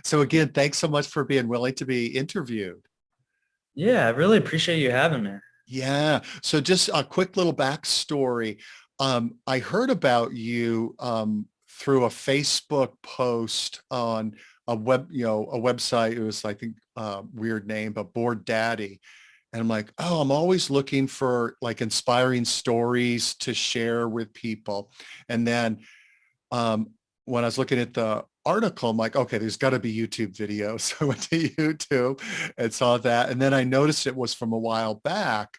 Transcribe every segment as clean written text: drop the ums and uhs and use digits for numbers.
So again, thanks so much for being willing to be interviewed. Yeah, I really appreciate you having me. Yeah. So just a quick little backstory. I heard about you through a Facebook post on a website. It was, I think, weird name, but Bored Daddy. And I'm like, oh, I'm always looking for like inspiring stories to share with people. And then um, when I was looking at the article, I'm like, okay, there's got to be YouTube videos. So I went to YouTube and saw that. And then I noticed it was from a while back.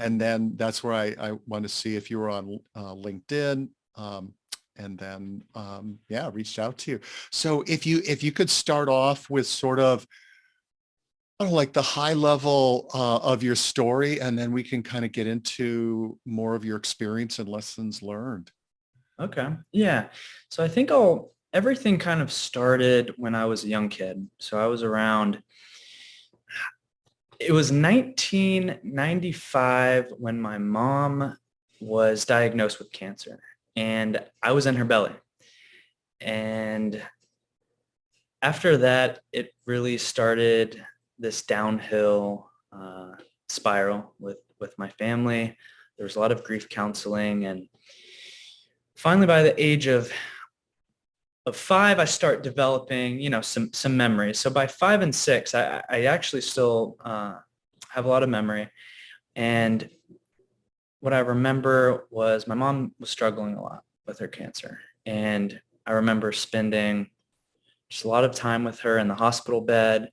And then that's where I wanted to see if you were on LinkedIn. And then, yeah, reached out to you. So if you could start off with sort of, I don't know, like the high level of your story, and then we can kind of get into more of your experience and lessons learned. Okay. Yeah. So I think everything kind of started when I was a young kid. So I was around, it was 1995 when my mom was diagnosed with cancer and I was in her belly. And after that, it really started this downhill spiral with my family. There was a lot of grief counseling, and finally, by the age of 5, I start developing, some memories. So by 5 and 6, I actually still have a lot of memory. And what I remember was my mom was struggling a lot with her cancer. And I remember spending just a lot of time with her in the hospital bed,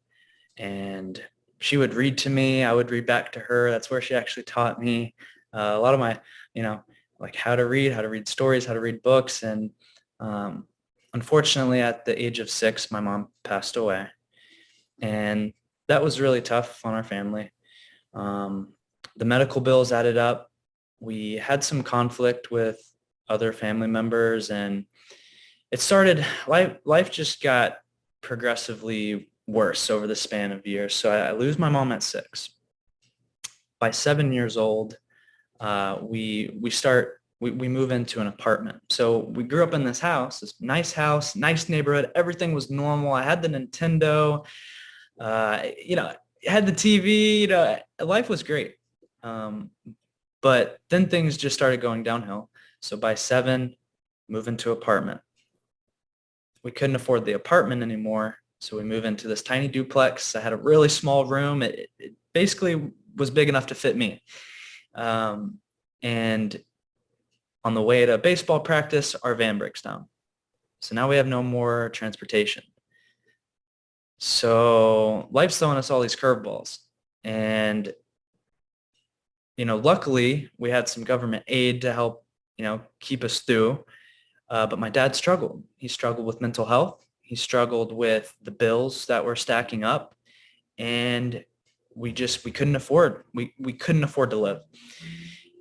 and she would read to me. I would read back to her. That's where she actually taught me a lot of my, you know, like how to read stories, how to read books. And um, unfortunately, at the age of 6, my mom passed away. And that was really tough on our family. Um, the medical bills added up. We had some conflict with other family members, and it started, life just got progressively worse over the span of years. So I lose my mom at 6. By 7 years old, we move into an apartment. So we grew up in this house, nice neighborhood. Everything was normal. I had the Nintendo, had the TV. Life was great. Um, but then things just started going downhill. So by 7, move into apartment. We couldn't afford the apartment anymore. So we moved into this tiny duplex. I had a really small room. It basically was big enough to fit me. And on the way to baseball practice, our van breaks down. So now we have no more transportation. So life's throwing us all these curveballs. And, luckily we had some government aid to help, keep us through. But my dad struggled. He struggled with mental health. He struggled with the bills that were stacking up. And we we couldn't afford to live.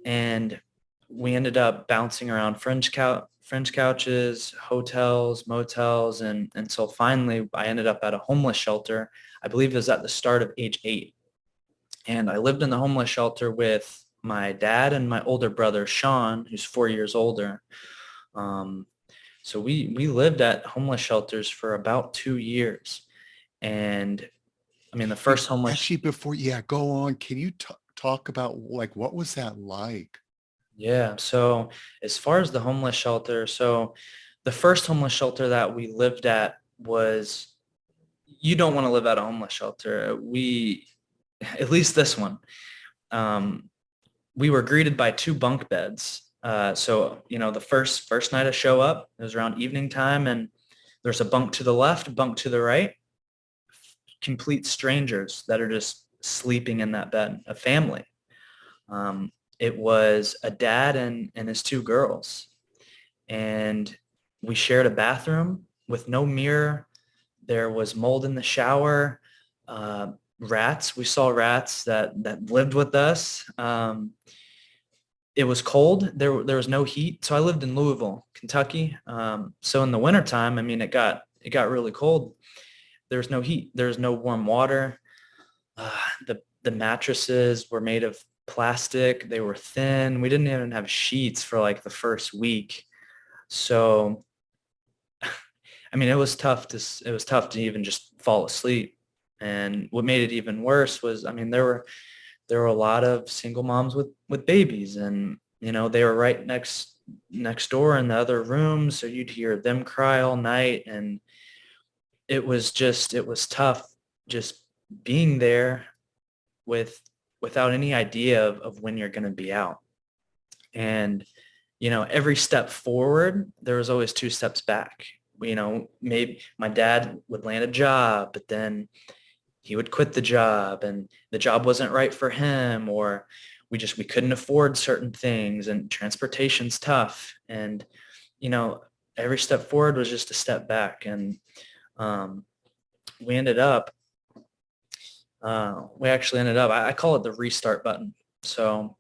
And we ended up bouncing around French couches, hotels, motels, and so finally I ended up at a homeless shelter. I believe it was at the start of age 8. And I lived in the homeless shelter with my dad and my older brother, Sean, who's 4 years older. Um, so we lived at homeless shelters for about 2 years. And I mean, the first homeless, Actually, before, yeah, go on. Can you talk about like what was that like? yeah. So as far as the homeless shelter, so the first homeless shelter that we lived at was, you don't want to live at a homeless shelter. At least this one, um, we were greeted by 2 bunk beds. So, the first night I show up, it was around evening time, and there's a bunk to the left, bunk to the right, complete strangers that are just sleeping in that bed, a family. Um, it was a dad and his 2 girls. And we shared a bathroom with no mirror. There was mold in the shower, rats. We saw rats that lived with us. It was cold. There was no heat. So I lived in Louisville, Kentucky. So in the wintertime, I mean, it got really cold. There's no heat. There's no warm water. Uh, the mattresses were made of plastic. They were thin. We didn't even have sheets for like the first week. So I mean, it was tough to even just fall asleep. And what made it even worse was, I mean, there were a lot of single moms with babies, and they were right next door in the other room, so you'd hear them cry all night, and it was tough just being there with without any idea of when you're going to be out. And every step forward, there was always two steps back. Maybe my dad would land a job, but then he would quit the job and the job wasn't right for him, or we couldn't afford certain things, and transportation's tough. And every step forward was just a step back. And um, we ended up we actually ended up, I call it the restart button. So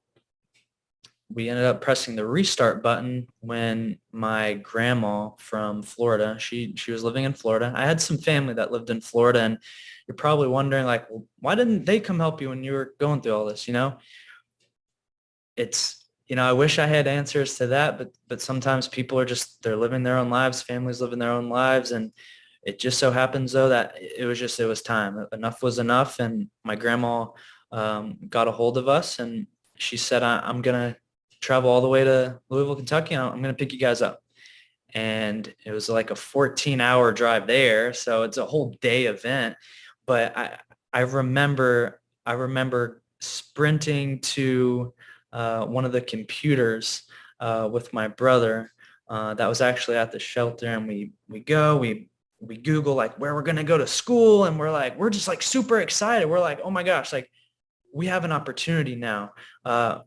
we ended up pressing the restart button when my grandma from Florida, she was living in Florida. I had some family that lived in Florida, and you're probably wondering, like, well, why didn't they come help you when you were going through all this? It's, I wish I had answers to that, but sometimes people are just, they're living their own lives, families living their own lives. And it just so happens though that it was time. Enough was enough. And my grandma got a hold of us, and she said, I'm going to travel all the way to Louisville, Kentucky. And I'm going to pick you guys up. And it was like a 14-hour drive there. So it's a whole day event. But I remember sprinting to one of the computers with my brother that was actually at the shelter, and we Google like where we're gonna go to school, and we're just like super excited. We're like, oh my gosh, like we have an opportunity now.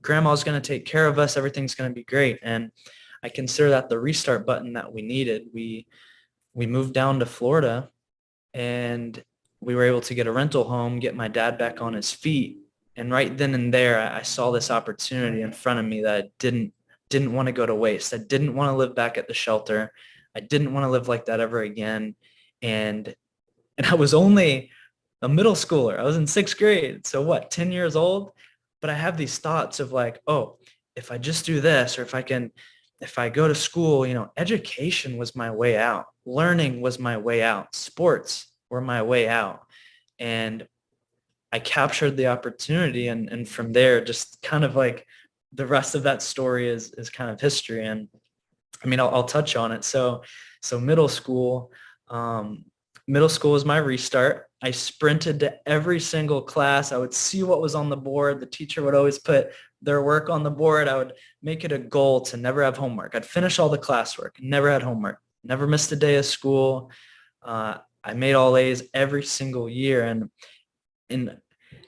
Grandma's gonna take care of us. Everything's gonna be great. And I consider that the restart button that we needed. We moved down to Florida, and we were able to get a rental home, get my dad back on his feet. And right then and there, I saw this opportunity in front of me that I didn't want to go to waste. I didn't want to live back at the shelter. I didn't want to live like that ever again. And I was only a middle schooler. I was in 6th grade. So what, 10 years old? But I have these thoughts of like, oh, if I just do this, or if I go to school, education was my way out. Learning was my way out. Sports were my way out. And I captured the opportunity, and from there, just kind of like the rest of that story is kind of history. And I mean, I'll touch on it. So middle school was my restart. I sprinted to every single class. I would see what was on the board. The teacher would always put their work on the board. I would make it a goal to never have homework. I'd finish all the classwork, never had homework, never missed a day of school. I made all A's every single year. And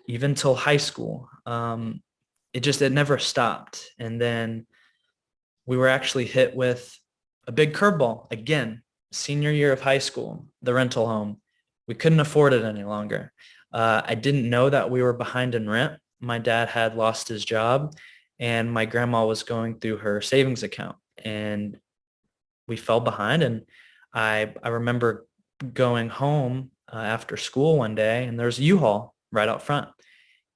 even till high school, it never stopped. And then we were actually hit with a big curveball again, senior year of high school, the rental home. We couldn't afford it any longer. I didn't know that we were behind in rent. My dad had lost his job, and my grandma was going through her savings account, and we fell behind. And I remember going home after school one day, and there's a U-Haul right out front.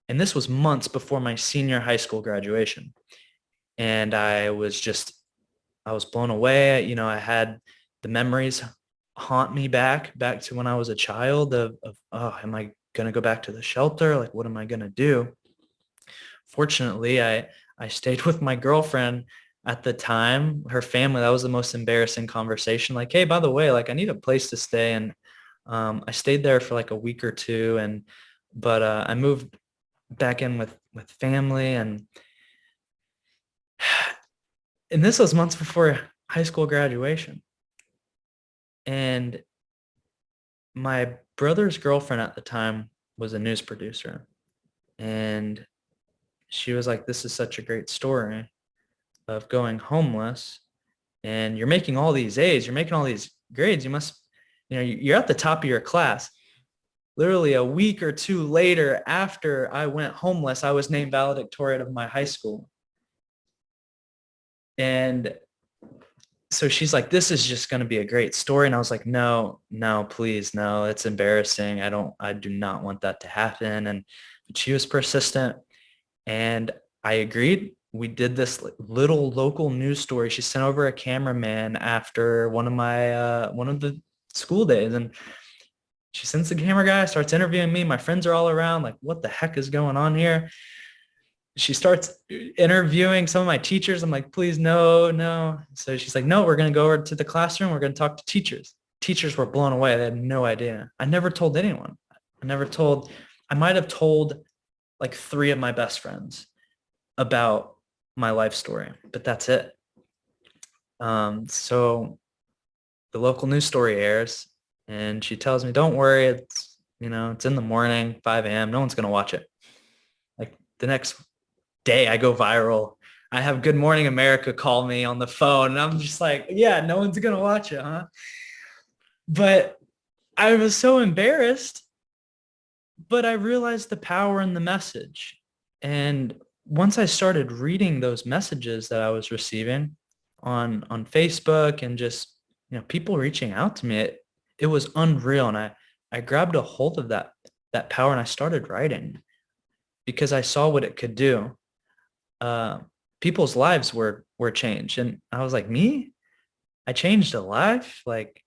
And this was months before my senior high school graduation. And I was blown away. I had the memories haunt me back to when I was a child of oh, am I going to go back to the shelter? Like, what am I going to do? Fortunately, I stayed with my girlfriend at the time, her family. That was the most embarrassing conversation. Like, hey, by the way, like I need a place to stay. And I stayed there for like a week or two. But I moved back in with family, and this was months before high school graduation. And my brother's girlfriend at the time was a news producer, and she was like, this is such a great story of going homeless, and you're making all these A's, you're making all these grades, you must, you're at the top of your class. Literally a week or two later, after I went homeless, I was named valedictorian of my high school. And so she's like, this is just going to be a great story. And I was like, no, please, no, it's embarrassing. I do not want that to happen. And she was persistent, and I agreed. We did this little local news story. She sent over a cameraman after one of school days. And she sends the camera guy, starts interviewing me. My friends are all around, like, what the heck is going on here? She starts interviewing some of my teachers. I'm like, please, no, no. So she's like, no, we're going to go over to the classroom. We're going to talk to teachers. Teachers were blown away. They had no idea. I never told anyone. I might have told like 3 of my best friends about my life story, but that's it. So the local news story airs and she tells me, don't worry. It's in the morning, 5 a.m. No one's going to watch it. Like the next day I go viral. I have Good Morning America call me on the phone and I'm just like, yeah, no one's going to watch it, huh? But I was so embarrassed, but I realized the power in the message. And once I started reading those messages that I was receiving on Facebook and just, people reaching out to me, it was unreal. And I grabbed a hold of that power and I started writing because I saw what it could do. People's lives were changed. And I was like, me? I changed a life? Like,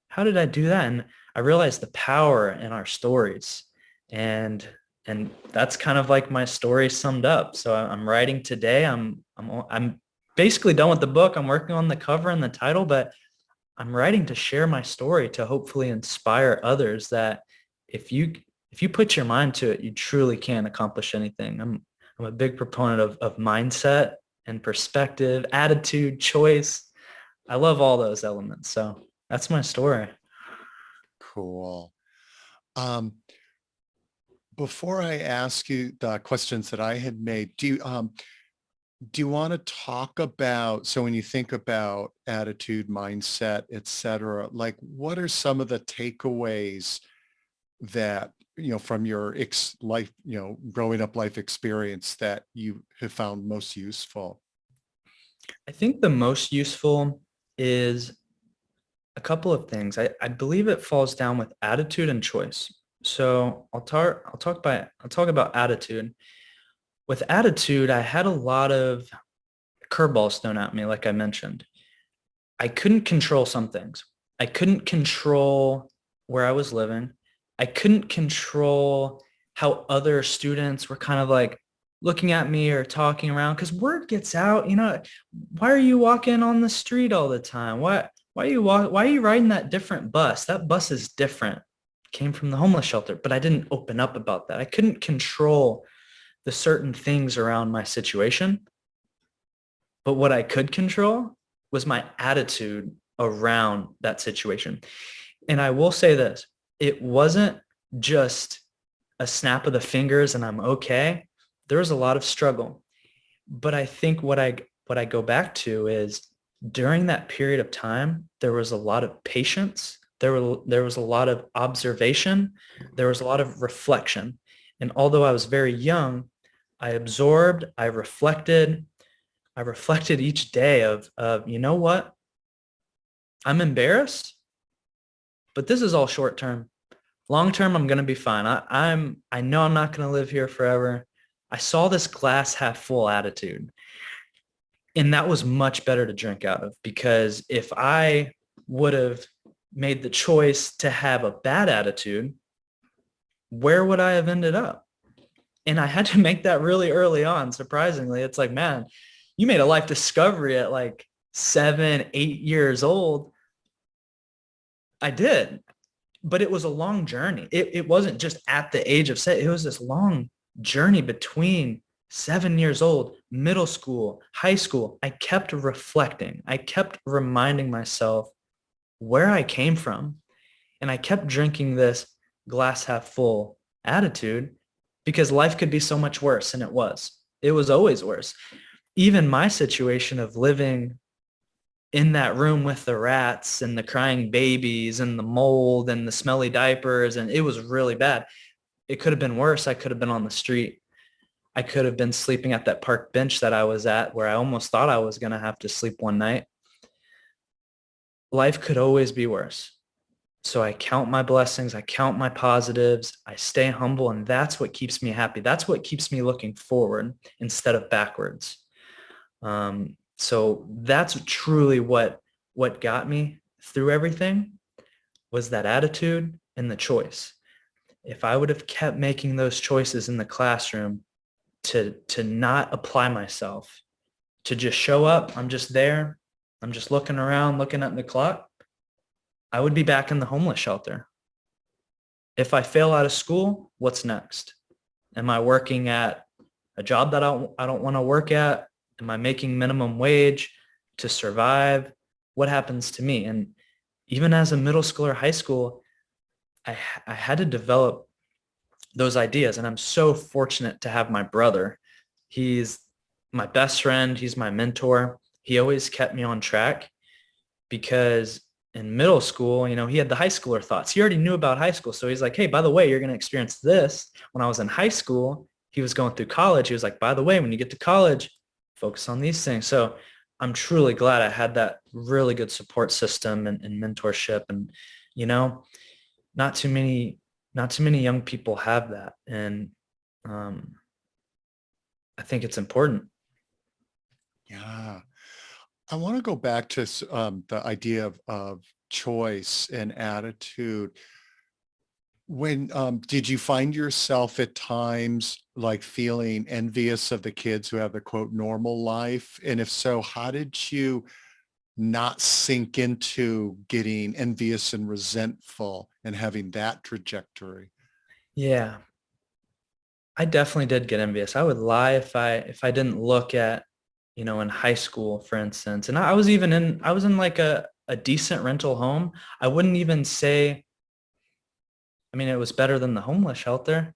how did I do that? And I realized the power in our stories. And that's kind of like my story summed up. So I'm writing today. I'm basically done with the book. I'm working on the cover and the title, but I'm writing to share my story to hopefully inspire others that if you put your mind to it, you truly can accomplish anything. I'm a big proponent of mindset and perspective, attitude, choice. I love all those elements. So that's my story. Cool. Before I ask you the questions that I had made, do you want to talk about, so when you think about attitude, mindset, etc., like what are some of the takeaways that, from your life, growing up life experience that you have found most useful? I think the most useful is a couple of things. I believe it falls down with attitude and choice. So I'll talk about attitude. With attitude, I had a lot of curveballs thrown at me, like I mentioned. I couldn't control some things. I couldn't control where I was living. I couldn't control how other students were kind of like looking at me or talking around because word gets out, why are you walking on the street all the time? Why are you riding that different bus? That bus is different. Came from the homeless shelter, but I didn't open up about that. I couldn't control the certain things around my situation. But what I could control was my attitude around that situation. And I will say this, it wasn't just a snap of the fingers and I'm okay. There was a lot of struggle. But I think what I go back to is during that period of time, there was a lot of patience. There was a lot of observation. There was a lot of reflection. And although I was very young, I absorbed, I reflected each day of, you know what? I'm embarrassed, but this is all short term. Long term, I'm going to be fine. I know I'm not going to live here forever. I saw this glass half full attitude. And that was much better to drink out of because if I would have made the choice to have a bad attitude, where would I have ended up? And I had to make that really early on. Surprisingly, it's like, man, you made a life discovery at like 7, 8 years old. I did, but it was a long journey. It wasn't just at the age of 7. It was this long journey between 7 years old, middle school, high school. I kept reflecting. I kept reminding myself where I came from. And I kept drinking this glass half full attitude because life could be so much worse. And it was. It was always worse. Even my situation of living in that room with the rats and the crying babies and the mold and the smelly diapers, and it was really bad. It could have been worse. I could have been on the street. I could have been sleeping at that park bench that I was at where I almost thought I was going to have to sleep one night. Life could always be worse. So I count my blessings. I count my positives. I stay humble, and that's what keeps me happy. That's what keeps me looking forward instead of backwards. So that's truly what got me through everything. was that attitude and the choice. If I would have kept making those choices in the classroom to not apply myself, to just show up, I'm just there, I'm just looking around, looking at the clock, I would be back in the homeless shelter. If I fail out of school, what's next? Am I working at a job that I don't want to work at? Am I making minimum wage to survive? What happens to me? And even as a middle school or high school, I had to develop those ideas. And I'm so fortunate to have my brother. He's my best friend. He's my mentor. He always kept me on track because in middle school, you know, he had the high schooler thoughts. He already knew about high school. So he's like, hey, by the way, you're going to experience this. When I was in high school, he was going through college. He was like, by the way, when you get to college, focus on these things. So I'm truly glad I had that really good support system and mentorship. And, you know, not too many young people have that. And I think it's important. Yeah. I want to go back to the idea of choice and attitude. When did you find yourself at times like feeling envious of the kids who have the quote normal life? And if so, how did you not sink into getting envious and resentful and having that trajectory? Yeah, I definitely did get envious. I would lie if I didn't look at, you know, in high school, for instance. And I was in like a decent rental home. I wouldn't even say, I mean, it was better than the homeless shelter.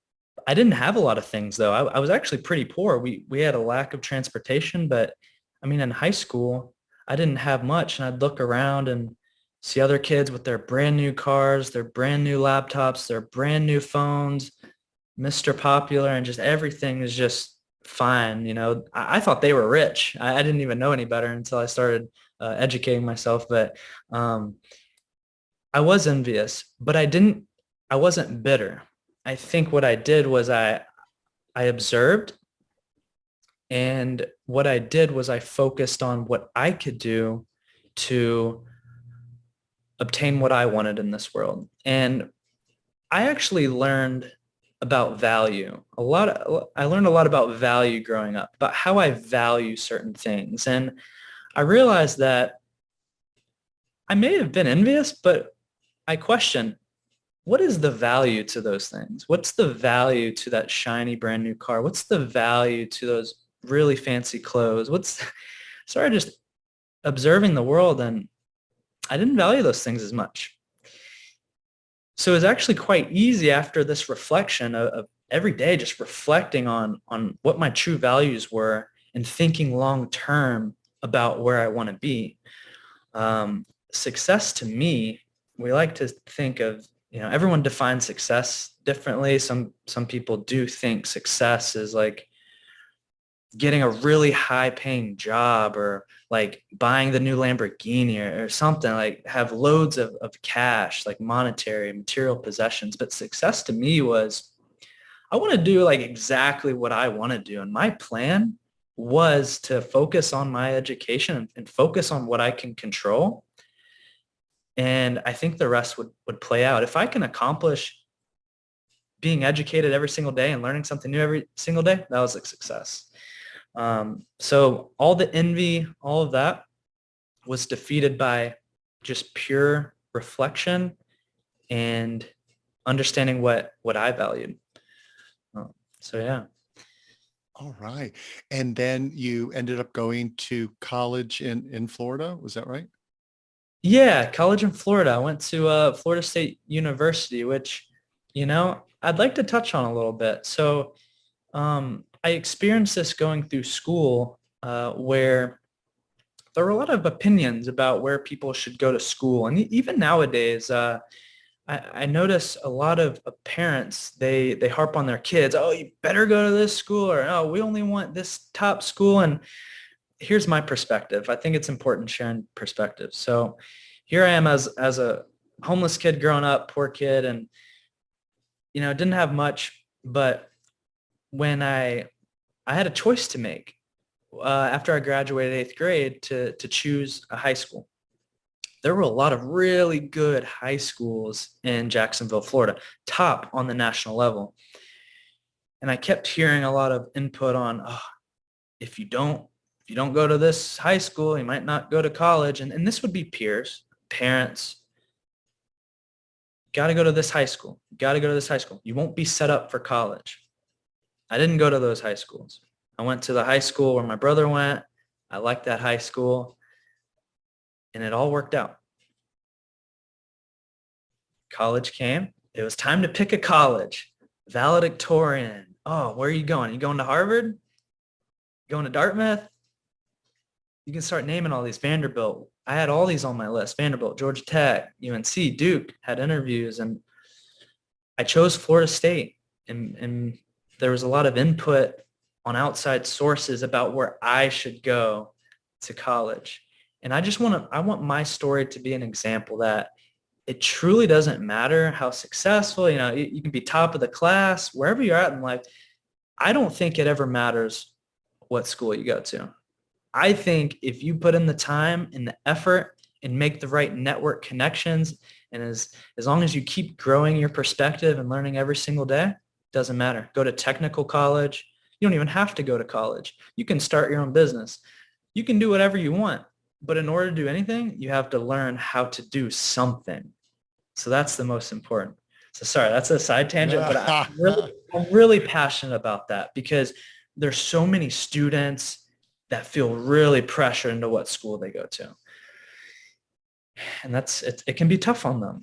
I didn't have a lot of things though. I was actually pretty poor. We had a lack of transportation, but I mean, in high school, I didn't have much, and I'd look around and see other kids with their brand new cars, their brand new laptops, their brand new phones, Mr. Popular, and just everything is just fine. You know, I thought they were rich. I didn't even know any better until I started educating myself. But um, I was envious, but I wasn't bitter. I think what I did was I observed, and what I did was I focused on what I could do to obtain what I wanted in this world. And I actually learned about value. I learned a lot about value growing up, about how I value certain things. And I realized that I may have been envious, but I questioned, what is the value to those things? What's the value to that shiny brand new car? What's the value to those really fancy clothes? Started just observing the world, and I didn't value those things as much. So it was actually quite easy after this reflection of every day, just reflecting on what my true values were and thinking long term about where I want to be. Success to me, we like to think of, you know, everyone defines success differently. Some people do think success is like getting a really high paying job, or like buying the new Lamborghini, or something, like have loads of cash, like monetary material possessions. But success to me was, I want to do like exactly what I want to do. And my plan was to focus on my education and focus on what I can control. And I think the rest would play out. If I can accomplish being educated every single day and learning something new every single day, that was a success. So all the envy, all of that was defeated by just pure reflection and understanding what I valued. So yeah. All right. And then you ended up going to college in Florida. Was that right? Yeah, college in Florida. I went to Florida State University, which, you know, I'd like to touch on a little bit. So I experienced this going through school, where there were a lot of opinions about where people should go to school. And even nowadays, I notice a lot of parents, they harp on their kids, oh, you better go to this school, or oh, we only want this top school. And here's my perspective. I think it's important sharing perspectives. So here I am as a homeless kid growing up, poor kid, and, you know, didn't have much. But when I had a choice to make after I graduated 8th grade to choose a high school. there were a lot of really good high schools in Jacksonville, Florida, top on the national level. And I kept hearing a lot of input on, oh, if you don't go to this high school, you might not go to college. And this would be peers, parents, got to go to this high school, got to go to this high school. You won't be set up for college. I didn't go to those high schools. I went to the high school where my brother went. I liked that high school, and it all worked out. College came. It was time to pick a college. Valedictorian. Oh, where are you going? Are you going to Harvard? Going to Dartmouth? You can start naming all these. Vanderbilt. I had all these on my list. Vanderbilt, Georgia Tech, UNC, Duke, had interviews, and I chose Florida State. And there was a lot of input on outside sources about where I should go to college. And I want my story to be an example that it truly doesn't matter how successful, you can be top of the class, wherever you're at in life. I don't think it ever matters what school you go to. I think if you put in the time and the effort and make the right network connections, and as long as you keep growing your perspective and learning every single day, doesn't matter. Go to technical college. You don't even have to go to college. You can start your own business. You can do whatever you want. But in order to do anything, you have to learn how to do something. So that's the most important. So sorry, that's a side tangent, but I'm really passionate about that because there's so many students that feel really pressured into what school they go to. And it can be tough on them.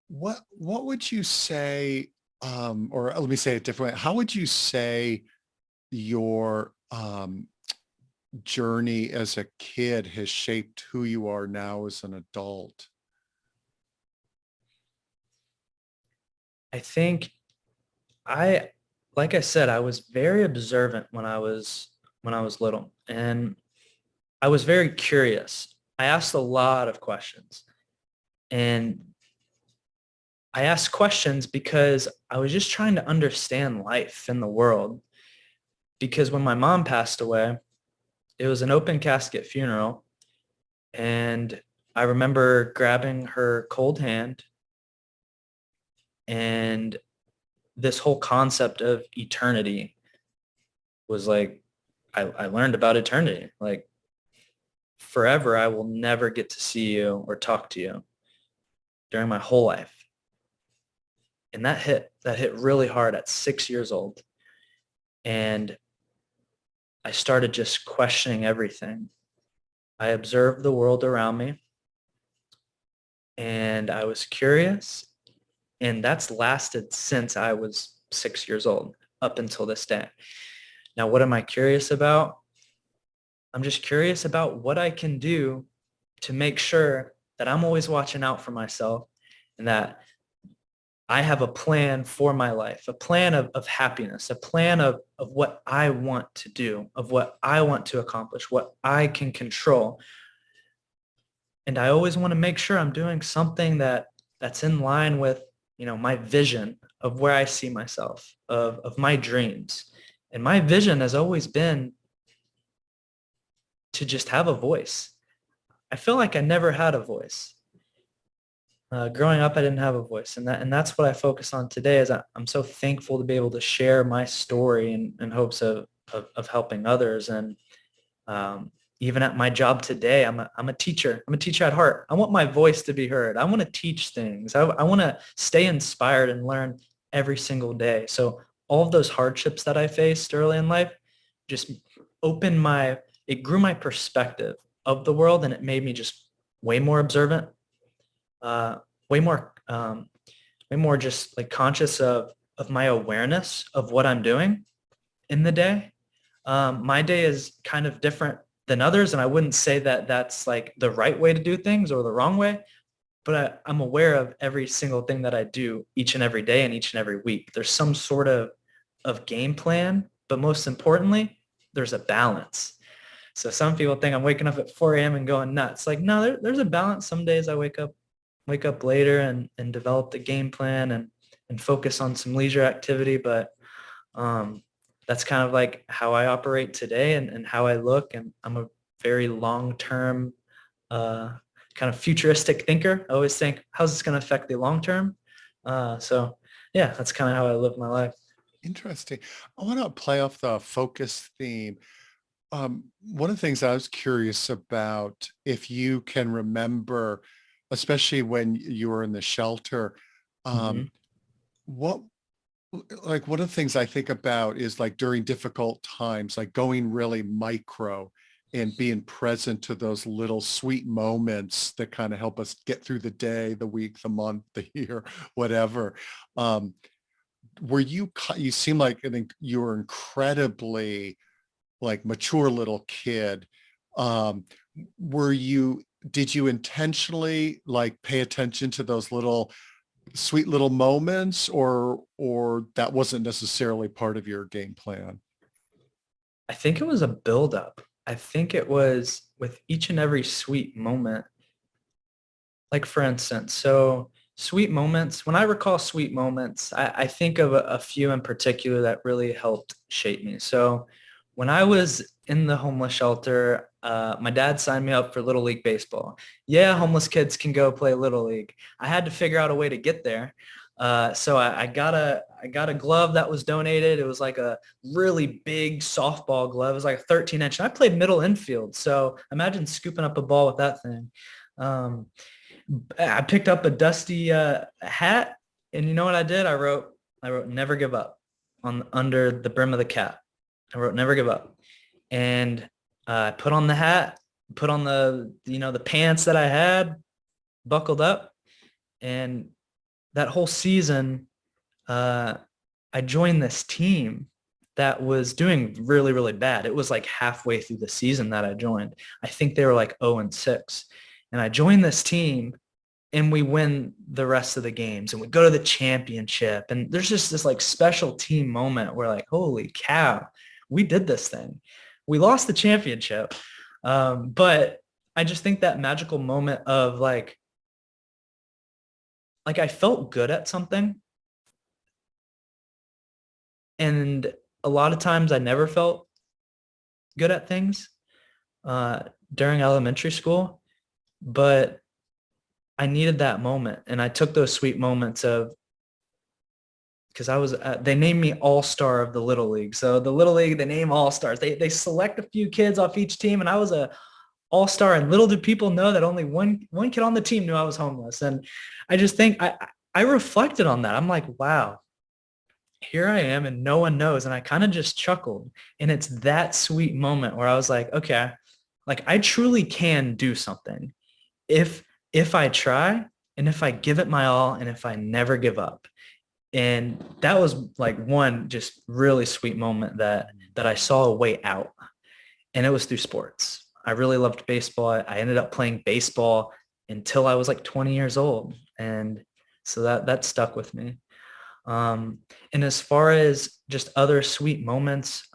What would you say, or let me say it differently. How would you say your journey as a kid has shaped who you are now as an adult? I think like I said, I was very observant when I was little, and I was very curious. I asked a lot of questions, and I asked questions because I was just trying to understand life in the world. Because when my mom passed away, it was an open casket funeral, and I remember grabbing her cold hand, and this whole concept of eternity was like, I learned about eternity. Like, forever, I will never get to see you or talk to you during my whole life. And that hit really hard at 6 years old. And I started just questioning everything. I observed the world around me, and I was curious. And that's lasted since I was 6 years old up until this day. Now, what am I curious about? I'm just curious about what I can do to make sure that I'm always watching out for myself and that I have a plan for my life, a plan of happiness, a plan of what I want to do, of what I want to accomplish, what I can control. And I always want to make sure I'm doing something that's in line with, my vision of where I see myself, of my dreams. And my vision has always been to just have a voice. I feel like I never had a voice. Growing up, I didn't have a voice, and that's what I focus on today. Is I'm so thankful to be able to share my story in hopes of helping others. And even at my job today, I'm a teacher. I'm a teacher at heart. I want my voice to be heard. I want to teach things. I want to stay inspired and learn every single day. So all of those hardships that I faced early in life just it grew my perspective of the world, and it made me just way more observant, way more just like conscious of my awareness of what I'm doing in the day. My day is kind of different than others, and I wouldn't say that that's like the right way to do things or the wrong way, but I'm aware of every single thing that I do each and every day and each and every week. There's some sort of game plan, but most importantly, there's a balance. So some people think I'm waking up at 4 a.m. and going nuts. Like, no, there's a balance. Some days I wake up later and develop the game plan and focus on some leisure activity, but that's kind of like how I operate today and how I look. And I'm a very long-term kind of futuristic thinker. I always think, how's this going to affect the long term? So yeah, that's kind of how I live my life. Interesting. I want to play off the focus theme. One of the things I was curious about, if you can remember, especially when you were in the shelter, Mm-hmm. um, what, like one of the things I think about is like during difficult times, like going really micro and being present to those little sweet moments that kind of help us get through the day, the week, the month, the year, whatever. Um, were you, you seem like, I think you were incredibly like mature little kid. Um, were you, did you intentionally like pay attention to those little sweet little moments, or that wasn't necessarily part of your game plan? I think it was a buildup. I think it was with each and every sweet moment. Like for instance, so sweet moments, when I recall sweet moments, I think of a few in particular that really helped shape me. So when I was in the homeless shelter, my dad signed me up for Little League Baseball. Yeah, homeless kids can go play Little League. I had to figure out a way to get there. So I got a glove that was donated. It was like a really big softball glove. It was like a 13-inch. And I played middle infield. So imagine scooping up a ball with that thing. Um, I picked up a dusty hat, and you know what I did? I wrote "Never give up" on under the brim of the cap. I wrote "Never give up," and I put on the hat, put on the pants that I had, buckled up, and that whole season, uh, I joined this team that was doing really, really bad. It was like halfway through the season that I joined. I think they were like 0-6. And I joined this team and we win the rest of the games and we go to the championship. And there's just this like special team moment where like, holy cow, we did this thing. We lost the championship. But I just think that magical moment of like I felt good at something. And a lot of times I never felt good at things uh, during elementary school, but I needed that moment. And I took those sweet moments of, because they named me all-star of the Little League. So the Little League, they name all-stars. They select a few kids off each team, and I was a all-star. And little did people know that only one kid on the team knew I was homeless. And I just think I reflected on that. I'm like, wow, here I am and no one knows. And I kind of just chuckled. And it's that sweet moment where I was like, okay, like I truly can do something if I try and if I give it my all and if I never give up. And that was like one just really sweet moment that I saw a way out. And it was through sports. I really loved baseball. I ended up playing baseball until I was like 20 years old. And so that stuck with me. And as far as just other sweet moments,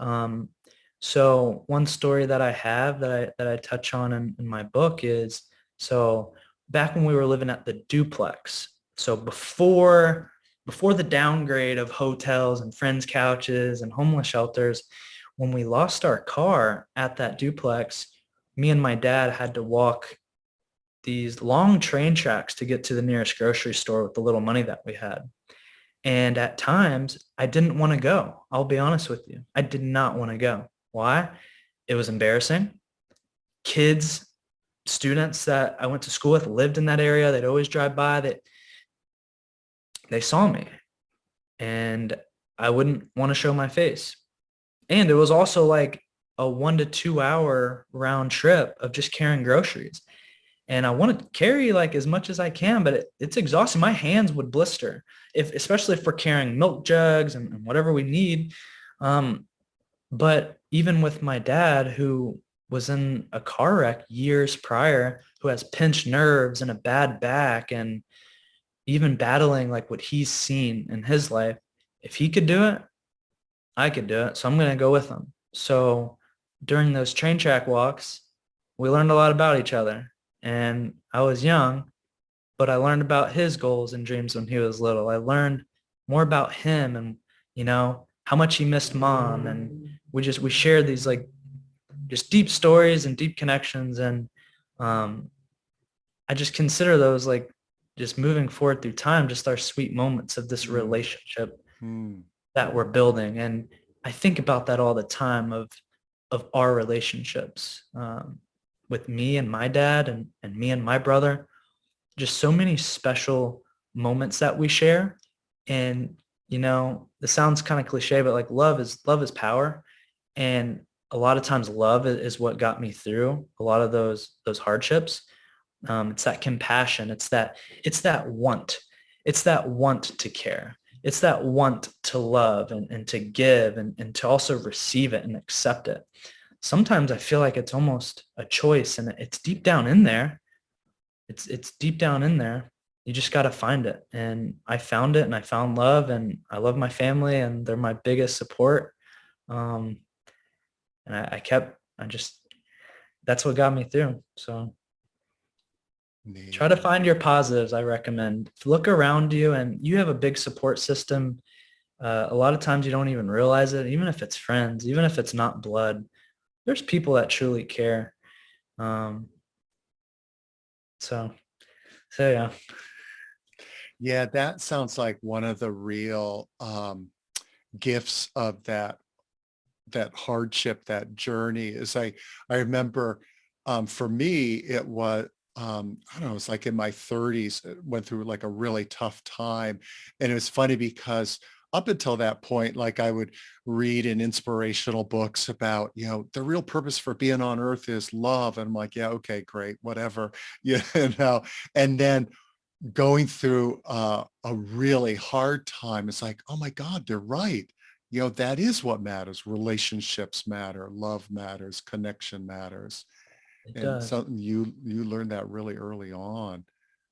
so one story that I have that I touch on in my book is, so back when we were living at the duplex, so before the downgrade of hotels and friends' couches and homeless shelters, when we lost our car at that duplex, me and my dad had to walk these long train tracks to get to the nearest grocery store with the little money that we had. And at times, I didn't want to go. I'll be honest with you. I did not want to go. Why? It was embarrassing. Kids, students that I went to school with lived in that area. They'd always drive by. That they saw me. And I wouldn't want to show my face. And it was also like a 1 to 2 hour round trip of just carrying groceries. And I want to carry like as much as I can, but it's exhausting. My hands would blister, especially if we're carrying milk jugs and whatever we need. But even with my dad, who was in a car wreck years prior, who has pinched nerves and a bad back, and even battling like what he's seen in his life, if he could do it, I could do it. So I'm going to go with him. So during those train track walks, we learned a lot about each other. And I was young, but I learned about his goals and dreams when he was little. I learned more about him and, how much he missed mom. And we shared these like just deep stories and deep connections. And I just consider those like just moving forward through time, just our sweet moments of this Mm, relationship mm. that we're building. And I think about that all the time of our relationships, with me and my dad and me and my brother, just so many special moments that we share. And, this sounds kind of cliche, but like love is power. And a lot of times love is what got me through a lot of those hardships. It's that compassion. It's that want. It's that want to care. It's that want to love and to give and to also receive it and accept it. Sometimes I feel like it's almost a choice, and it's deep down in there. It's deep down in there. You just got to find it. And I found it, and I found love, and I love my family, and they're my biggest support. Um, and that's what got me through. So try Neat. to find your positives. I recommend look around you, and you have a big support system. A lot of times you don't even realize it, even if it's friends, even if it's not blood. There's people that truly care. Um, so, so yeah, Yeah, that sounds like one of the real gifts of that hardship, that journey is I remember for me it was I don't know, it's like in my 30s, went through like a really tough time. And it was funny because up until that point, like I would read in inspirational books about, the real purpose for being on earth is love. And I'm like, yeah, okay, great, whatever, you know, and then going through a really hard time, it's like, oh my God, they're right. That is what matters. Relationships matter, love matters, connection matters. it And does. something you learned that really early on.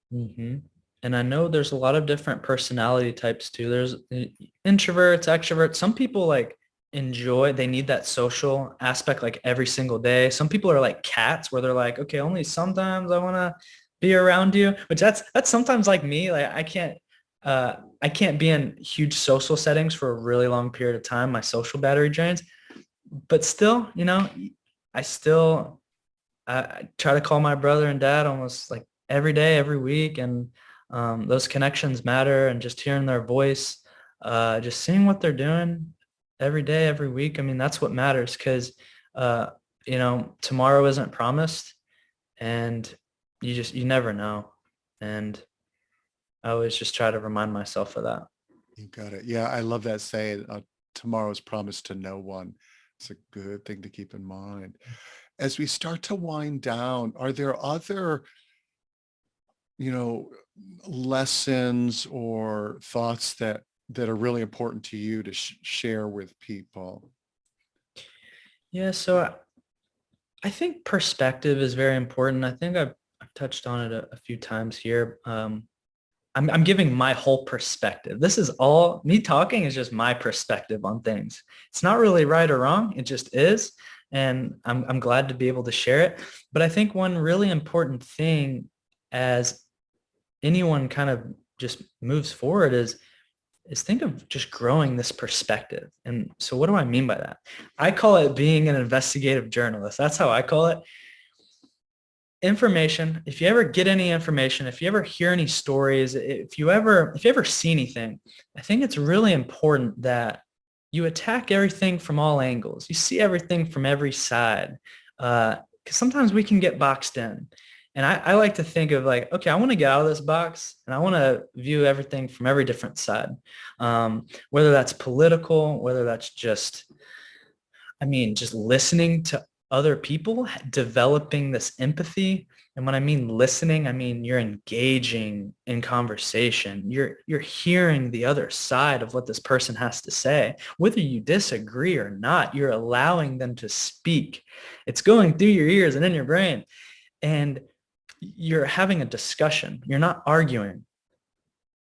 hmm And I know there's a lot of different personality types too. There's introverts, extroverts. Some people like they need that social aspect like every single day. Some people are like cats where they're like, okay, only sometimes I want to be around you, which that's sometimes like me. Like I can't be in huge social settings for a really long period of time. My social battery drains, but still, I still I try to call my brother and dad almost like every day, every week, and those connections matter. And just hearing their voice, just seeing what they're doing every day, every week. I mean, that's what matters because uh, tomorrow isn't promised, and you never know. And I always just try to remind myself of that. You got it. Yeah, I love that saying, tomorrow's promised to no one. It's a good thing to keep in mind. As we start to wind down, are there other, you know, lessons or thoughts that are really important to you to share with people? Yeah, so I think perspective is very important. I think I've touched on it a few times here. I'm giving my whole perspective. This is all me talking is just my perspective on things. It's not really right or wrong. It just is. And I'm glad to be able to share it. But I think one really important thing as anyone kind of just moves forward is think of just growing this perspective. And so what do I mean by that? I call it being an investigative journalist. That's how I call it. Information, if you ever get any information, if you ever hear any stories, if you ever see anything, I think it's really important that you attack everything from all angles. You see everything from every side. Because sometimes we can get boxed in. And I like to think of like, okay, I want to get out of this box and I want to view everything from every different side. Whether that's political, whether that's just listening to other people, developing this empathy. And when I mean listening, I mean you're engaging in conversation. You're hearing the other side of what this person has to say. Whether you disagree or not, you're allowing them to speak. It's going through your ears and in your brain. And you're having a discussion. You're not arguing.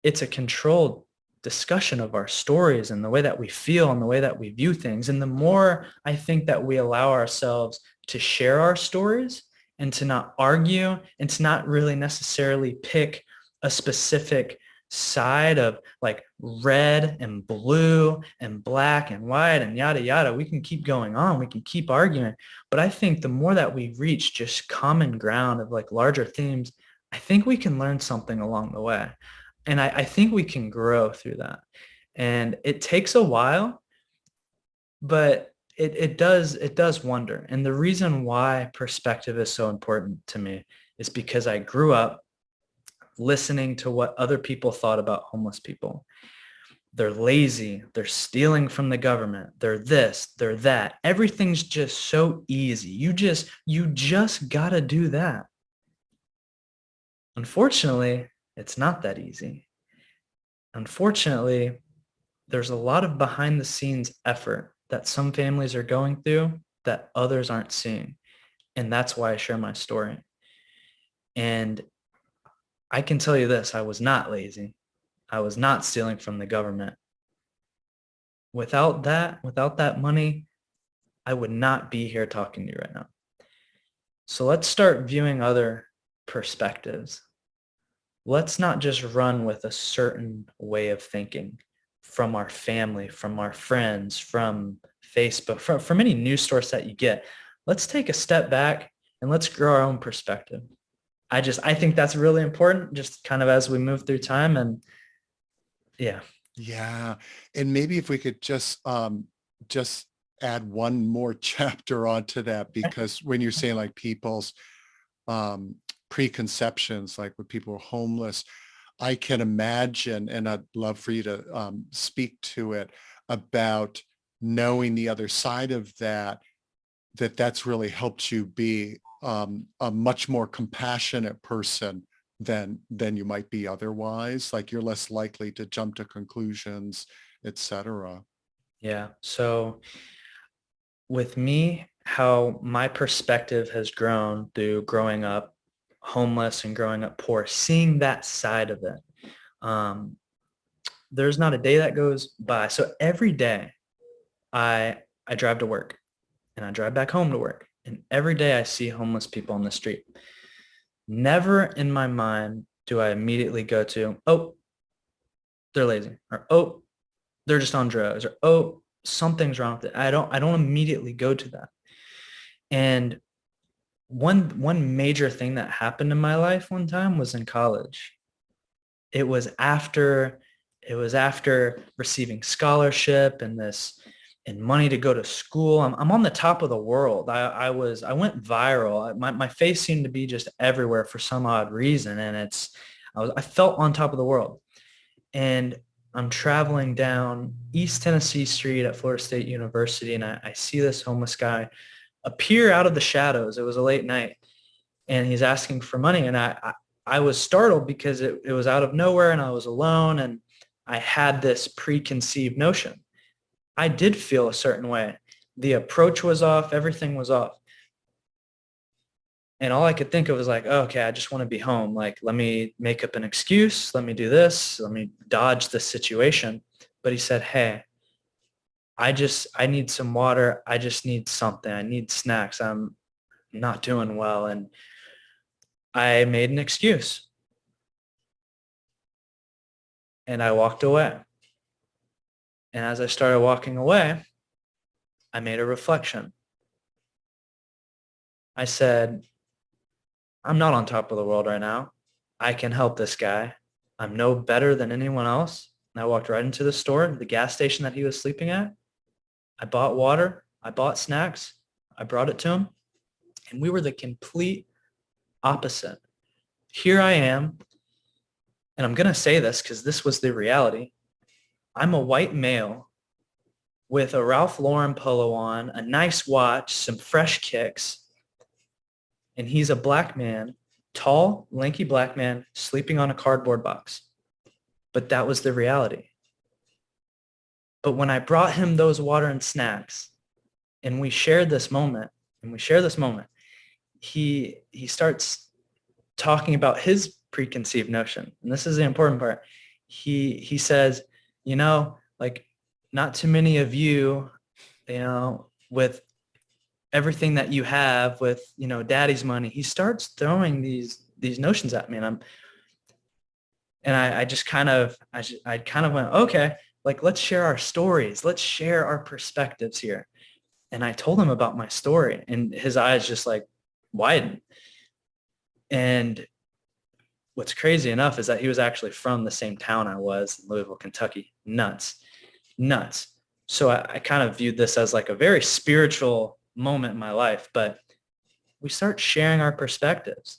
It's a controlled discussion of our stories and the way that we feel and the way that we view things. And the more I think that we allow ourselves to share our stories and to not argue and to not really necessarily pick a specific side of like red and blue and black and white and yada yada, we can keep going on, we can keep arguing. But I think the more that we reach just common ground of like larger themes, I think we can learn something along the way. And I think we can grow through that. And it takes a while, but it does wonder. And the reason why perspective is so important to me is because I grew up listening to what other people thought about homeless people. They're lazy, they're stealing from the government, they're this, they're that. Everything's just so easy. You just got to do that. Unfortunately, it's not that easy. Unfortunately, there's a lot of behind the scenes effort that some families are going through that others aren't seeing. And that's why I share my story. And I can tell you this, I was not lazy. I was not stealing from the government. Without that money, I would not be here talking to you right now. So let's start viewing other perspectives. Let's not just run with a certain way of thinking from our family, from our friends, from Facebook, from any news source that you get. Let's take a step back and let's grow our own perspective. I think that's really important just kind of as we move through time. And yeah. Yeah. And maybe if we could just add one more chapter onto that, because when you're saying like people's um, preconceptions, like when people are homeless, I can imagine, and I'd love for you to speak to it about knowing the other side of that, that's really helped you be a much more compassionate person than you might be otherwise. Like you're less likely to jump to conclusions, etc. Yeah. So with me, how my perspective has grown through growing up homeless and growing up poor, seeing that side of it. Um, there's not a day that goes by. So every day I drive to work and I drive back home to work. And every day I see homeless people on the street. Never in my mind do I immediately go to, oh, they're lazy, or oh, they're just on drugs, or oh, something's wrong with it. I don't immediately go to that. And one major thing that happened in my life one time was in college. It was after it was after receiving scholarship and this and money to go to school. I'm on the top of the world. I went viral. My face seemed to be just everywhere for some odd reason. And I felt on top of the world. And I'm traveling down East Tennessee Street at Florida State University, and I see this homeless guy appear out of the shadows. It was a late night, and he's asking for money. And I was startled because it was out of nowhere, and I was alone, and I had this preconceived notion. I did feel a certain way. The approach was off. Everything was off. And all I could think of was like, oh, okay, I just want to be home. Like, let me make up an excuse. Let me do this. Let me dodge this situation. But he said, hey, I need some water. I just need something. I need snacks. I'm not doing well. And I made an excuse. And I walked away. And as I started walking away, I made a reflection. I said, I'm not on top of the world right now. I can help this guy. I'm no better than anyone else. And I walked right into the store, the gas station that he was sleeping at. I bought water. I bought snacks. I brought it to him. And we were the complete opposite. Here I am, and I'm going to say this because this was the reality. I'm a white male with a Ralph Lauren polo on, a nice watch, some fresh kicks, and he's a black man, tall, lanky black man, sleeping on a cardboard box. But that was the reality. But when I brought him those water and snacks, and we shared this moment, he starts talking about his preconceived notion. And this is the important part. He says, like, not too many of you, with everything that you have, with, daddy's money. He starts throwing these notions at me, and I just kind of went, okay, like, let's share our stories. Let's share our perspectives here. And I told him about my story, and his eyes just like widened. And what's crazy enough is that he was actually from the same town I was in Louisville, Kentucky. Nuts, nuts. So I kind of viewed this as like a very spiritual moment in my life, but we start sharing our perspectives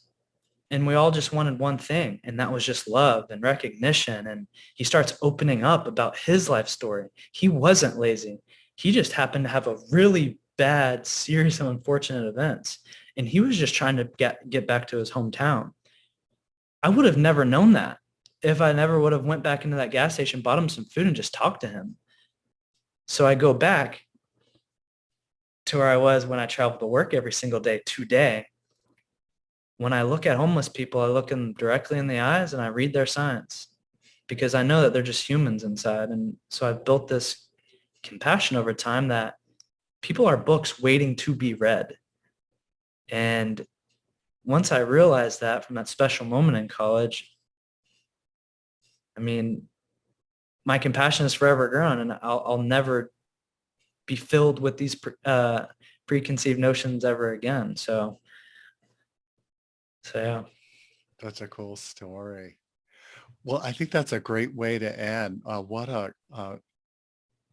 and we all just wanted one thing, and that was just love and recognition. And he starts opening up about his life story. He wasn't lazy. He just happened to have a really bad series of unfortunate events, and he was just trying to get back to his hometown. I would have never known that if I never would have went back into that gas station, bought him some food, and just talked to him. So I go back to where I was when I traveled to work every single day today. When I look at homeless people, I look them directly in the eyes and I read their signs, because I know that they're just humans inside. And so I've built this compassion over time that people are books waiting to be read. And once I realized that from that special moment in college, I mean, my compassion is forever grown, and I'll never be filled with these preconceived notions ever again. So yeah. That's a cool story. Well, I think that's a great way to end. What a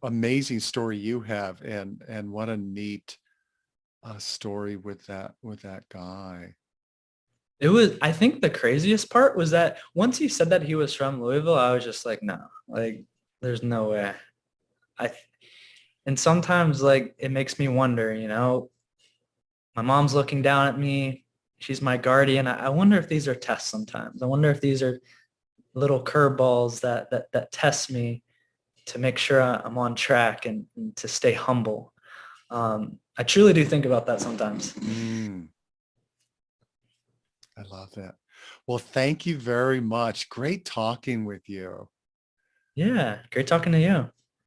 amazing story you have, and what a neat story with that guy. It was, I think the craziest part was that once he said that he was from Louisville, I was just like, no, like, there's no way. I, and sometimes like it makes me wonder, my mom's looking down at me. She's my guardian. I wonder if these are tests sometimes. I wonder if these are little curveballs that test me to make sure I'm on track, and to stay humble. I truly do think about that sometimes. I love that. Well, thank you very much. Great talking with you. Yeah, great talking to you.